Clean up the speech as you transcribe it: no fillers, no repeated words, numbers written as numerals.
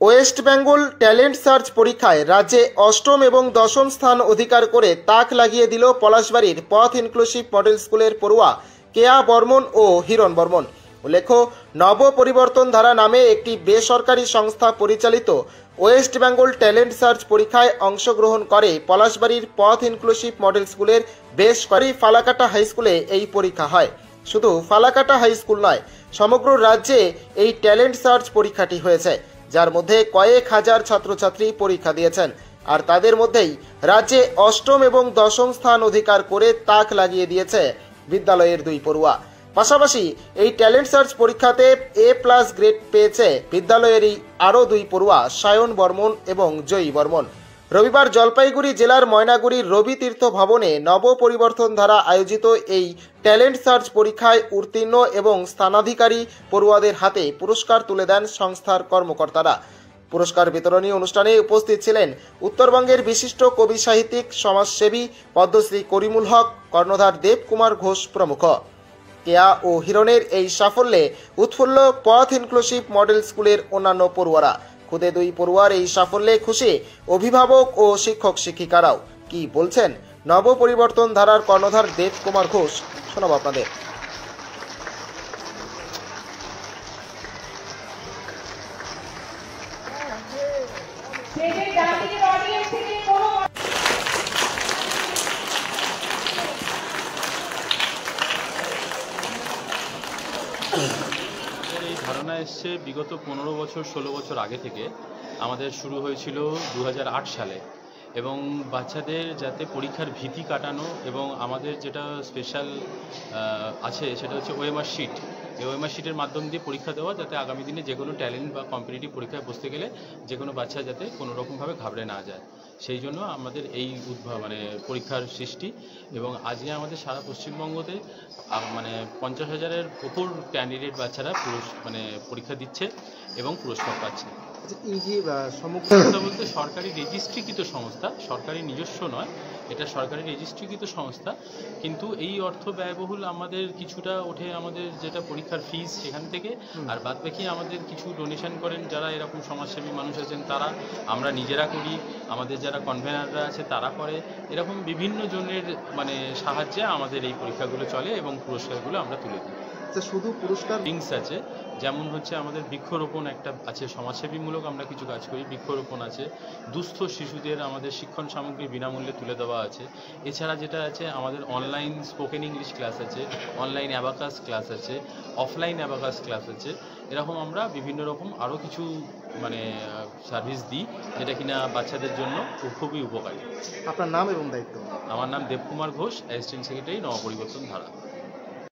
West Bengal talent search পরীক্ষায় রাজ্যে অষ্টম এবং দশম স্থান অধিকার করে তাক লাগিয়ে দিল পলাশবাড়ির পথ ইনক্লুসিভ মডেল স্কুলের পড়ুয়া কেয়া বর্মন ও হিরণ বর্মন। উল্লেখ্য, নব পরিবর্তন ধারা নামে একটি বেসরকারি সংস্থা পরিচালিত ওয়েস্ট বেঙ্গল ট্যালেন্ট সার্চ পরীক্ষায় অংশগ্রহণ করে পলাশবাড়ির পথ ইনক্লুসিভ মডেল স্কুলের বেশ কয়েকটি ফালাকাটা হাই স্কুলে এই পরীক্ষা হয়। শুধু ফালাকাটা হাই স্কুল নয়, সমগ্র রাজ্যে এই ট্যালেন্ট সার্চ পরীক্ষাটি হয়েছে, যার মধ্যে কয়েক হাজার ছাত্রছাত্রী পরীক্ষা দিয়েছেন। আর তাদের মধ্যেই রাজ্যে অষ্টম এবং দশম স্থান অধিকার করে তাক লাগিয়ে দিয়েছে বিদ্যালয়ের দুই পড়ুয়া। পাশাপাশি এই ট্যালেন্ট সার্চ পরীক্ষাতে A+ গ্রেড পেয়েছে বিদ্যালয়েরই আরও দুই পড়ুয়া সায়ন বর্মন এবং জয়ী বর্মন। রবিবার জলপাইগুড়ি জেলার ময়নাগুড়ির রবি তীর্থ ভবনে নব পরিবর্তন দ্বারা আয়োজিত এই ট্যালেন্ট সার্চ পরীক্ষায় উত্তীর্ণ এবং স্থানাধিকারী পড়ুয়াদের হাতে পুরস্কার তুলে দেন সংস্থার কর্মকর্তারা। পুরস্কার বিতরণী অনুষ্ঠানে উপস্থিত ছিলেন উত্তরবঙ্গের বিশিষ্ট কবি সাহিত্যিক, সমাজসেবী পদ্মশ্রী করিমুল হক, কর্ণধার দেবকুমার ঘোষ প্রমুখ। কেয়া ও হিরণের এই সাফল্যে উৎফুল্ল পথ ইনক্লুসিভ মডেল স্কুলের অন্যান্য পড়ুয়ারা। খুদে দুই পড়ুয়ার এই সাফল্যে খুশি অভিভাবক ও শিক্ষক শিক্ষিকারাও। কি বলছেন নব পরিবর্তন ধারার কর্ণধার দেবকুমার ঘোষ, শোনাব আপনাদের। এই ধারণা এসছে বিগত 15 বছর 16 বছর আগে থেকে। আমাদের শুরু হয়েছিল 2008 সালে, এবং বাচ্চাদের যাতে পরীক্ষার ভীতি কাটানো, এবং আমাদের যেটা স্পেশাল আছে সেটা হচ্ছে ওএমআর শিট। এই ওএমআর শিটের মাধ্যম দিয়ে পরীক্ষা দেওয়া, যাতে আগামী দিনে যে কোনো ট্যালেন্ট বা কম্পিটিটিভ পরীক্ষায় বসতে গেলে যে কোনো বাচ্চা যাতে কোনো রকমভাবে ঘাবড়ে না যায়, সেই জন্য আমাদের এই পরীক্ষার সৃষ্টি। এবং আজকে আমাদের সারা পশ্চিমবঙ্গতে 50,000-এর উপর ক্যান্ডিডেট বাচ্চারা পরীক্ষা দিচ্ছে এবং পুরস্কার পাচ্ছে। এই যে সংস্থা বলতে সরকারি রেজিস্ট্রিকৃত সংস্থা, সরকারি নিজস্ব নয়, এটা সরকারি রেজিস্ট্রিকৃত সংস্থা। কিন্তু এই অর্থ ব্যয়বহুল আমাদের কিছুটা ওঠে আমাদের যেটা পরীক্ষার ফিস সেখান থেকে, আর বাদ বাকি আমাদের কিছু ডোনেশন করেন যারা এরকম সমাজসেবী মানুষ আছেন তারা, আমরা নিজেরা করি, আমাদের যারা কনভেনাররা আছে তারা করে। এরকম বিভিন্ন জনের সাহায্যে আমাদের এই পরীক্ষাগুলো চলে এবং পুরস্কারগুলো আমরা তুলে দিই। শুধু পুরস্কার লিঙ্কস আছে, যেমন হচ্ছে আমাদের বৃক্ষরোপণ একটা আছে, সমাজসেবীমূলক আমরা কিছু কাজ করি, বৃক্ষরোপণ আছে। দুস্থ শিশুদের আমাদের শিক্ষণ সামগ্রী বিনামূল্যে তুলে দেওয়া আছে। এছাড়া যেটা আছে আমাদের অনলাইন স্পোকেন ইংলিশ ক্লাস আছে, অনলাইন অ্যাবাকাস ক্লাস আছে, অফলাইন অ্যাবাকাস ক্লাস আছে। এরকম আমরা বিভিন্ন রকম আরও কিছু সার্ভিস দিই, যেটা কিনা বাচ্চাদের জন্য খুবই উপকারী। আপনার নাম এবং দায়িত্ব? আমার নাম দেবকুমার ঘোষ, অ্যাসিস্ট্যান্ট সেক্রেটারি, নবপরিবর্তন ধারা।